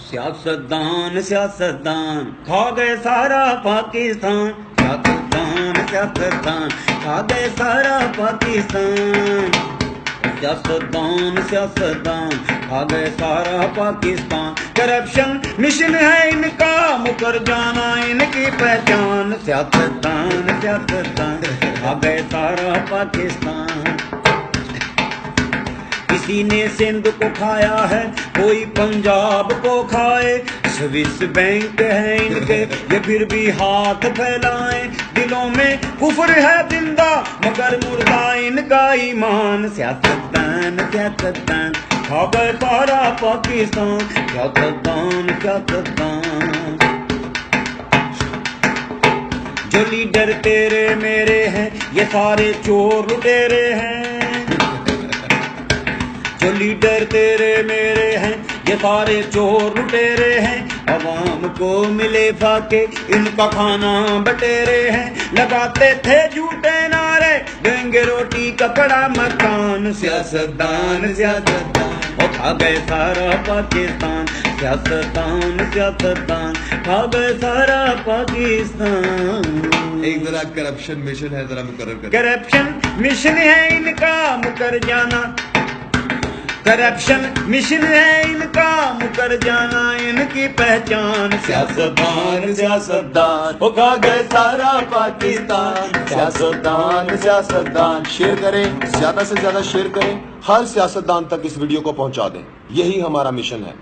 سیاستدان سیاستدان کھا گئے سارا پاکستان، سیاستدان سیاستدان کھا گئے سارا پاکستان، سیاستدان سیاستدان کھا گئے سارا پاکستان، کرپشن مشن ہے ان کا مکر جانا ان کی پہچان، سیاستدان سیاستدان کھا گئے سارا پاکستان، کسی نے سندھ کو کھایا ہے کوئی پنجاب کو کھائے، سوئس بینک ہے ان کے یہ پھر بھی ہاتھ پھیلائیں، دلوں میں کفر ہے زندہ مگر مردہ ان کا ایمان، سیاستدان سیاستدان کھا گئے سارا پاکستان، سیاستدان سیاستدان، جو لیڈر تیرے میرے ہیں یہ سارے چور لٹیرے ہیں، جو لیڈر تیرے میرے ہیں یہ سارے چور لٹیرے ہیں، عوام کو ملے فاقے ان کا کھانا بٹیرے ہیں، لگاتے تھے جھوٹے نعرے دیں گے روٹی کپڑا مکان، سیاستدان سیاستدان وہ کھا گئے سارا پاکستان، سیاستدان سیاستدان کھا گئے سارا پاکستان۔ ایک ذرا کرپشن مشن ہے، ذرا مقرر کریں۔ کرپشن مشن ہے ان کا مکر جانا، کرپشن مشن ہے ان کا مکر جانا ان کی پہچان، سیاستدان سیاستدان وہ کھا گئے سارا پاکستان، سیاستدان سیاستدان۔ شیئر کریں، زیادہ سے زیادہ شیئر کریں، ہر سیاستدان تک اس ویڈیو کو پہنچا دیں، یہی ہمارا مشن ہے۔